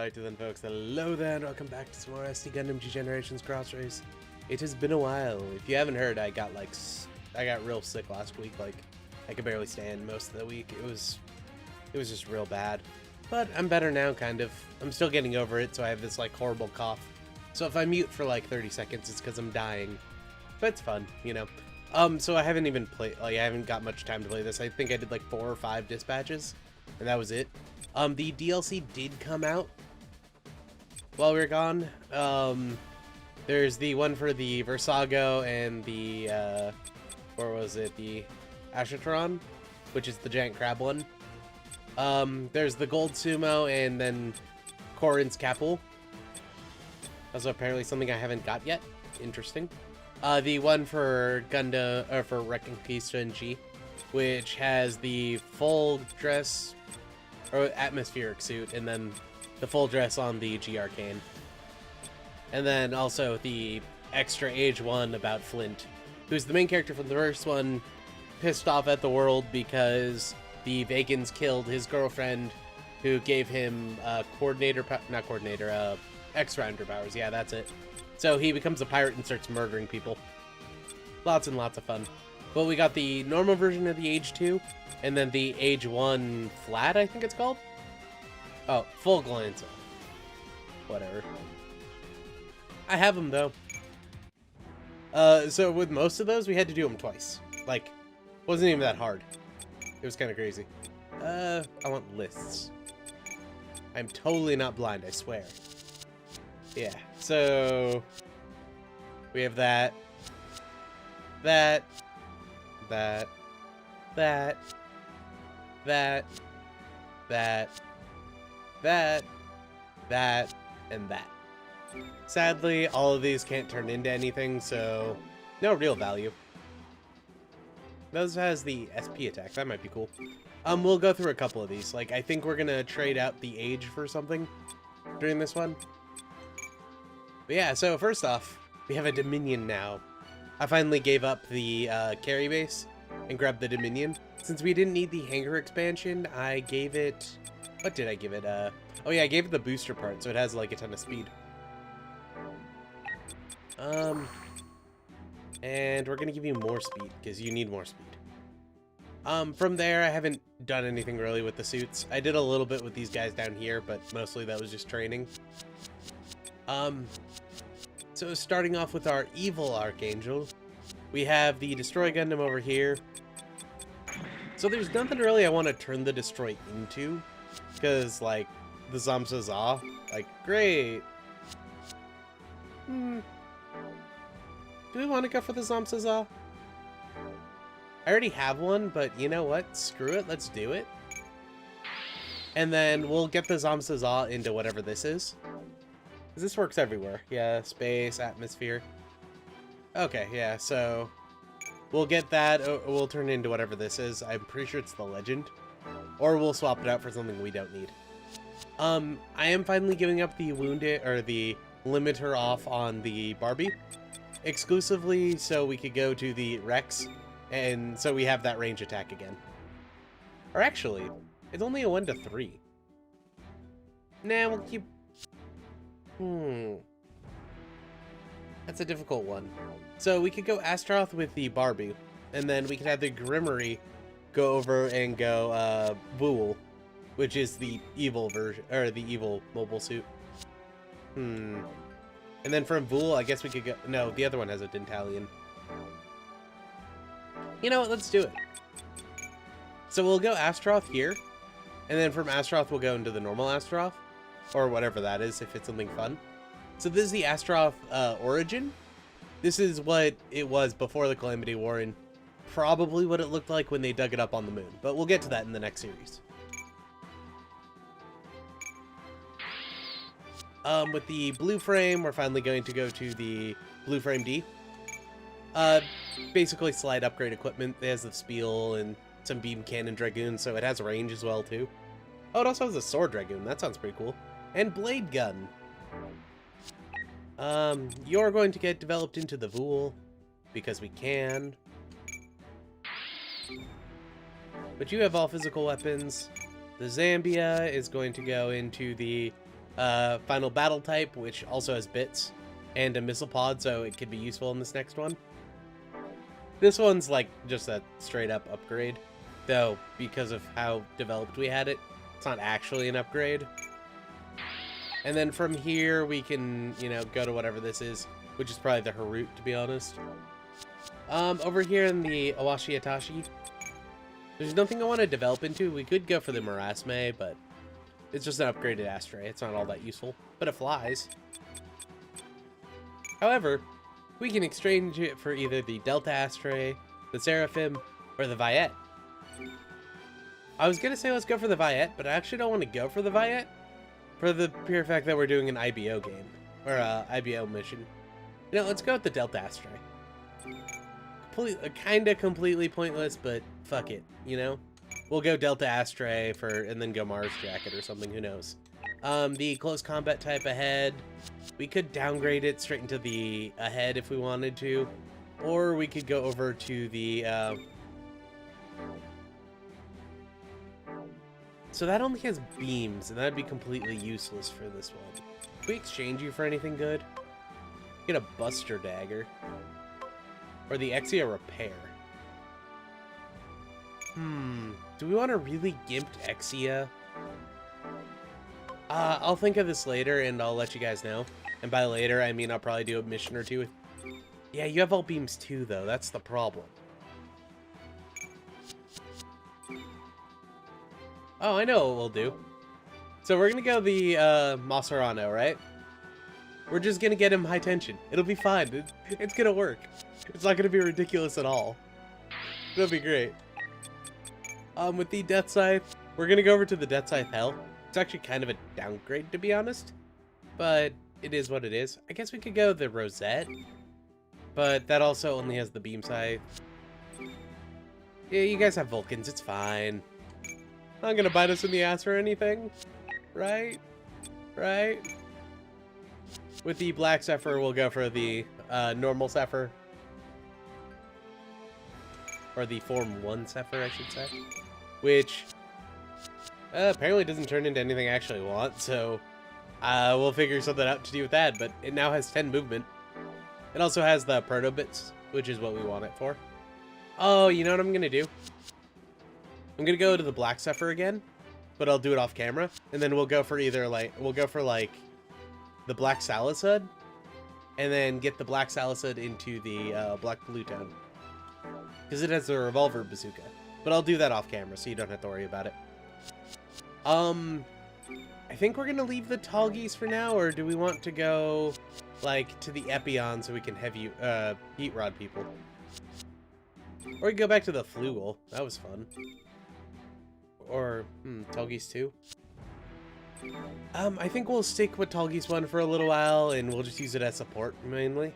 Alright then folks, hello there and welcome back to some more SD Gundam G Generations Crossrays. It has been a while. If you haven't heard, I got real sick last week. Like, I could barely stand most of the week. It was just real bad. But I'm better now, kind of. I'm still getting over it, so I have this like horrible cough. So if I mute for like 30 seconds, it's because I'm dying. But it's fun, you know. So I haven't even played, like, I haven't got much time to play this. I think I did like 4 or 5 dispatches, and that was it. The DLC did come out while we were gone. There's the one for the Versago and the, or was it the Ashatron, which is the giant crab one. There's the Gold Sumo and then Corin's Capul. Also apparently something I haven't got yet. Interesting. The one for Gundam, or for Reconquista and G, which has the full dress, or atmospheric suit, and then the full dress on the G Arcane. And then also the extra age one about Flint, who's the main character from the first one, pissed off at the world because the Vegans killed his girlfriend, who gave him X-Rounder powers. Yeah, that's it. So he becomes a pirate and starts murdering people. Lots and lots of fun. But we got the normal version of the Age 2, and then the Age 1 Flat, I think it's called? Oh, Full Glance. Whatever. I have them, though. So with most of those, we had to do them twice. Like, wasn't even that hard. It was kind of crazy. I want lists. I'm totally not blind, I swear. Yeah, so we have that, that, that, that, that, that, that, that, and that. Sadly, all of these can't turn into anything, so no real value. Those has the SP attack. That might be cool. We'll go through a couple of these. Like, I think we're gonna trade out the age for something during this one. But yeah, so first off, we have a Dominion now. I finally gave up the carry base and grabbed the Dominion. Since we didn't need the hangar expansion, I gave it... What did I give it? Oh yeah, I gave it the booster part, so it has like a ton of speed. And we're gonna give you more speed, because you need more speed. From there, I haven't done anything really with the suits. I did a little bit with these guys down here, but mostly that was just training. So starting off with our evil Archangel, we have the Destroy Gundam over here. So there's nothing really I want to turn the Destroy into, because, like, the Zamsaza, like, great. Do we want to go for the Zamsaza? I already have one, but you know what? Screw it, let's do it. And then we'll get the Zamsaza into whatever this is. This works everywhere. Yeah, space, atmosphere. Okay, yeah, so we'll get that. We'll turn it into whatever this is. I'm pretty sure it's the Legend. Or we'll swap it out for something we don't need. I am finally giving up the wounded, or the limiter off on the Barbie. Exclusively so we could go to the Rex, and so we have that range attack again. Or actually, it's only a 1 to 3. Nah, we'll keep... That's a difficult one. So we could go Astaroth with the Barbie, and then we could have the Grimmery go over and go Vool, which is the evil version, or the evil mobile suit. And then from Vool, I guess we could go... No, the other one has a Dentalian. You know what? Let's do it. So we'll go Astaroth here, and then from Astaroth we'll go into the normal Astaroth, or whatever that is, if it's something fun. So this is the Astra Origin. This is what it was before the Calamity War, and probably what it looked like when they dug it up on the moon. But we'll get to that in the next series. With the blue frame, we're finally going to go to the blue frame D. Basically slide upgrade equipment. It has the Spiel and some beam cannon dragoons, so it has range as well too. Oh, it also has a sword dragoon. That sounds pretty cool. And blade gun. You're going to get developed into the Vool, because we can. But you have all physical weapons. The Zambia is going to go into the final battle type, which also has bits, and a missile pod, so it could be useful in this next one. This one's like just a straight up upgrade, though because of how developed we had it, it's not actually an upgrade. And then from here we can, you know, go to whatever this is, which is probably the Harut, to be honest. Over here in the Awashi Atashi, there's nothing I want to develop into. We could go for the Marasme, but it's just an upgraded Astra. It's not all that useful, but it flies. However, we can exchange it for either the Delta Astra, the Seraphim, or the Viet. I was going to say let's go for the Viet, but I actually don't want to go for the Viet for the pure fact that we're doing an IBO game, or IBO mission. You know, let's go with the Delta Astra. Kinda completely pointless, but fuck it, you know? We'll go Delta Astra and then go Mars Jacket or something, who knows. The close combat type ahead, we could downgrade it straight into the ahead if we wanted to, or we could go over to the, so that only has beams, and that'd be completely useless for this one. Can we exchange you for anything good? Get a Buster Dagger. Or the Exia Repair. Do we want a really gimped Exia? I'll think of this later, and I'll let you guys know. And by later, I mean I'll probably do a mission or two with... Yeah, you have all beams too, though. That's the problem. Oh, I know what we'll do. So we're gonna go the, Maserano, right? We're just gonna get him high tension. It'll be fine. It's gonna work. It's not gonna be ridiculous at all. It'll be great. With the Death Scythe, we're gonna go over to the Death Scythe Hell. It's actually kind of a downgrade, to be honest. But it is what it is. I guess we could go the Rosette. But that also only has the Beam Scythe. Yeah, you guys have Vulcans. It's fine. Not gonna bite us in the ass or anything. Right? Right? With the Black Zephyr, we'll go for the normal Zephyr. Or the Form 1 Zephyr, I should say. Which apparently doesn't turn into anything I actually want, so we'll figure something out to do with that. But it now has 10 movement. It also has the Proto-Bits, which is what we want it for. Oh, you know what I'm going to do? I'm going to go to the Black Zephyr again, but I'll do it off camera. And then we'll go for either, like, the Black Salisud, and then get the Black Salisud into the Black Pluton. Because it has a revolver bazooka. But I'll do that off camera, so you don't have to worry about it. I think we're gonna leave the Tallgeese for now, or do we want to go, like, to the Epion so we can heat rod people? Or we can go back to the Flugel. That was fun. Or, Tallgeese 2? I think we'll stick with Tallgeese 1 for a little while, and we'll just use it as support, mainly.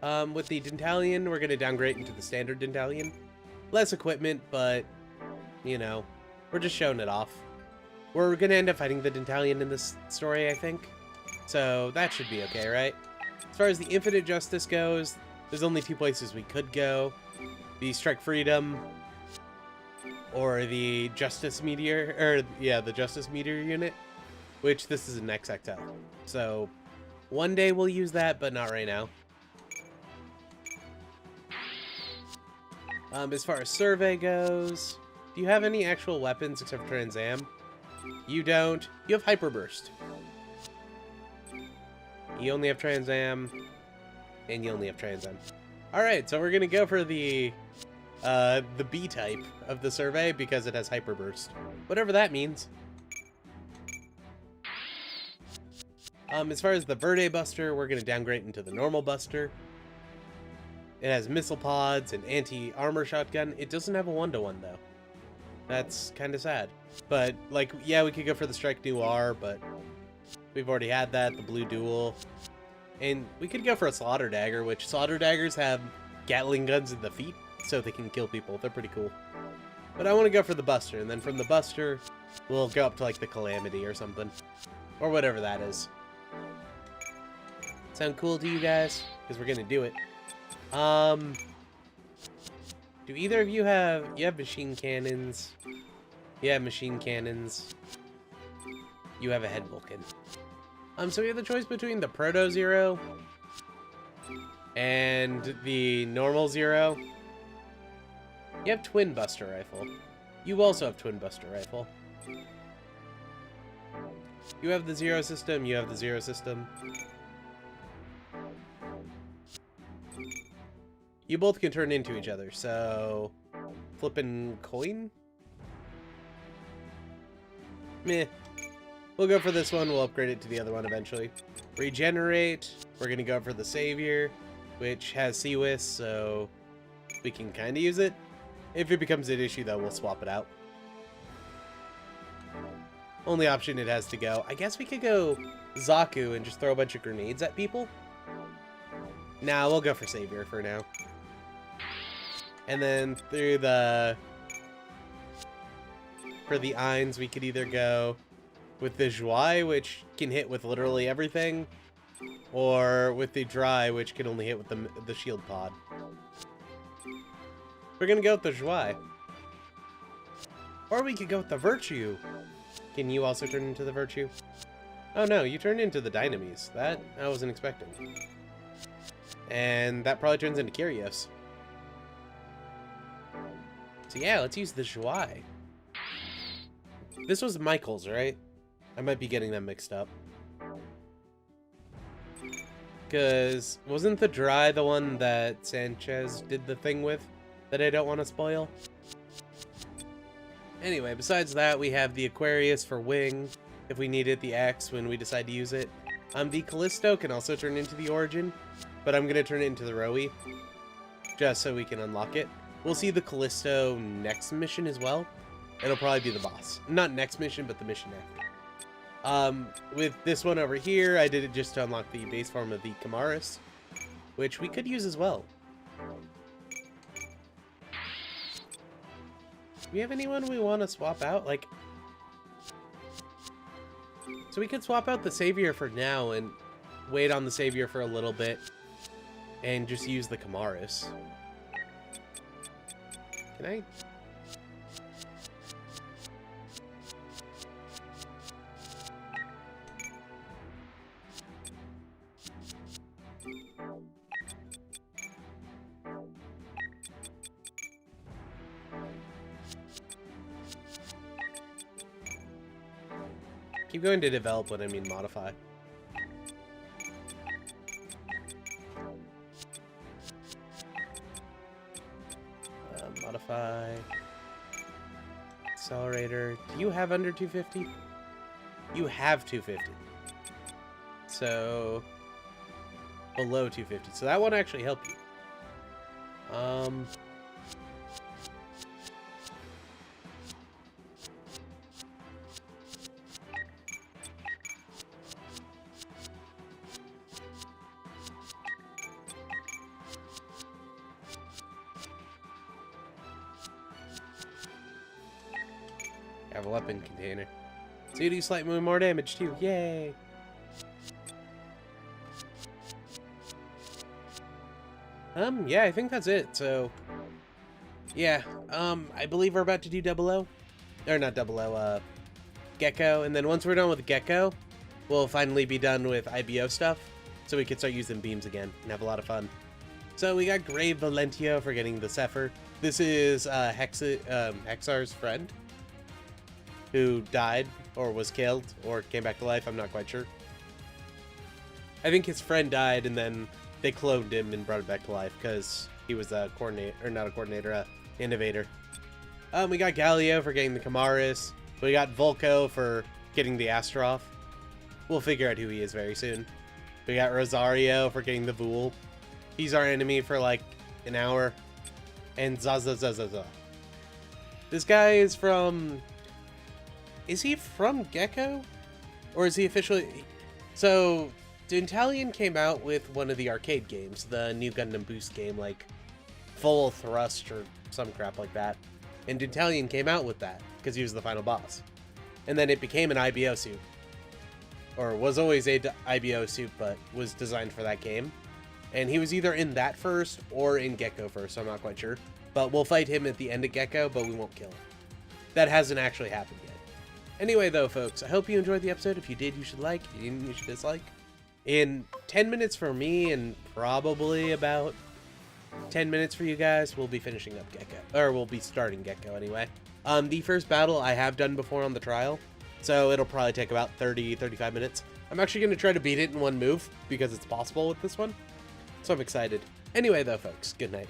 With the Dentalion, we're going to downgrade into the standard Dentalion. Less equipment, but, you know, we're just showing it off. We're going to end up fighting the Dentalion in this story, I think. So, that should be okay, right? As far as the Infinite Justice goes, there's only two places we could go. The Strike Freedom, or the Justice Meteor, the Justice Meteor unit, which this is an XXL. So, one day we'll use that, but not right now. As far as survey goes, do you have any actual weapons except for Trans Am? You don't. You have Hyper Burst. You only have Trans Am, and you only have Trans Am. Alright, so we're gonna go for the B type of the survey because it has Hyper Burst. Whatever that means. As far as the Verde Buster, we're gonna downgrade into the normal Buster. It has missile pods and anti-armor shotgun. It doesn't have a 1-to-1 though. That's kind of sad. But, like, yeah, we could go for the Strike Noir, but we've already had that, the Blue Duel. And we could go for a Slaughter Dagger, which Slaughter Daggers have Gatling guns in the feet, so they can kill people. They're pretty cool. But I want to go for the Buster, and then from the Buster, we'll go up to, like, the Calamity or something. Or whatever that is. Sound cool to you guys? Because we're gonna do it. Do either of you have... You have machine cannons. Yeah, machine cannons. You have a head Vulcan. So we have the choice between the Proto Zero and the normal Zero. You have Twin Buster Rifle. You also have Twin Buster Rifle. You have the Zero system, you have the Zero system. You both can turn into each other, so... Flippin' coin? Meh. We'll go for this one, we'll upgrade it to the other one eventually. Regenerate, we're gonna go for the Savior, which has CWIS, so we can kinda use it. If it becomes an issue though, we'll swap it out. Only option it has to go. I guess we could go Zaku and just throw a bunch of grenades at people. Nah, we'll go for Savior for now. And then through the... For the Eins, we could either go with the Joie, which can hit with literally everything, or with the Dry, which can only hit with the shield pod. We're gonna go with the Joie. Or we could go with the Virtue. Can you also turn into the Virtue? Oh no, you turned into the Dynamis. That I wasn't expecting. And that probably turns into Kyrios. So yeah, let's use the Joie. This was Michael's, right? I might be getting them mixed up. Because wasn't the Dry the one that Sanchez did the thing with that I don't want to spoil? Anyway, besides that, we have the Aquarius for wing, if we need it, the X when we decide to use it. The Callisto can also turn into the Origin, but I'm going to turn it into the Rowie, just so we can unlock it. We'll see the Callisto next mission as well. It'll probably be the boss. Not next mission, but the mission after. With this one over here, I did it just to unlock the base form of the Camaris, which we could use as well. Do we have anyone we want to swap out? Like, so we could swap out the Savior for now and wait on the Savior for a little bit and just use the Camaris. Can I? Keep going to develop when I mean modify. Modify. Accelerator. Do you have under 250? You have 250. So below 250. So that won't actually help you. Have a weapon container. So you do slightly more damage too. Yay! Yeah, I think that's it. So, yeah, I believe we're about to do 00. Or not 00, Gecko. And then once we're done with Gecko, we'll finally be done with IBO stuff. So we can start using beams again and have a lot of fun. So we got Grave Valentio for getting the Zephyr. This is Hexar's friend, who died, or was killed, or came back to life, I'm not quite sure. I think his friend died, and then they cloned him and brought him back to life, because he was a coordinator, or not a coordinator, innovator. We got Galio for getting the Camaris. We got Volko for getting the Astroff. We'll figure out who he is very soon. We got Rosario for getting the Vool. He's our enemy for like an hour. And Zazazazaza. This guy is from... Is he from Gecko? Or is he officially... So, Dintalion came out with one of the arcade games, the new Gundam Boost game, like Full Thrust or some crap like that. And Dintalion came out with that, because he was the final boss. And then it became an IBO suit. Or was always a IBO suit, but was designed for that game. And he was either in that first, or in Gecko first, I'm not quite sure. But we'll fight him at the end of Gecko, but we won't kill him. That hasn't actually happened yet. Anyway, though, folks, I hope you enjoyed the episode. If you did, you should like. If you didn't, you should dislike. In 10 minutes for me and probably about 10 minutes for you guys, we'll be finishing up Gecko. Or we'll be starting Gecko anyway. The first battle I have done before on the trial, so it'll probably take about 30-35 minutes. I'm actually going to try to beat it in one move because it's possible with this one. So I'm excited. Anyway, though, folks, good night.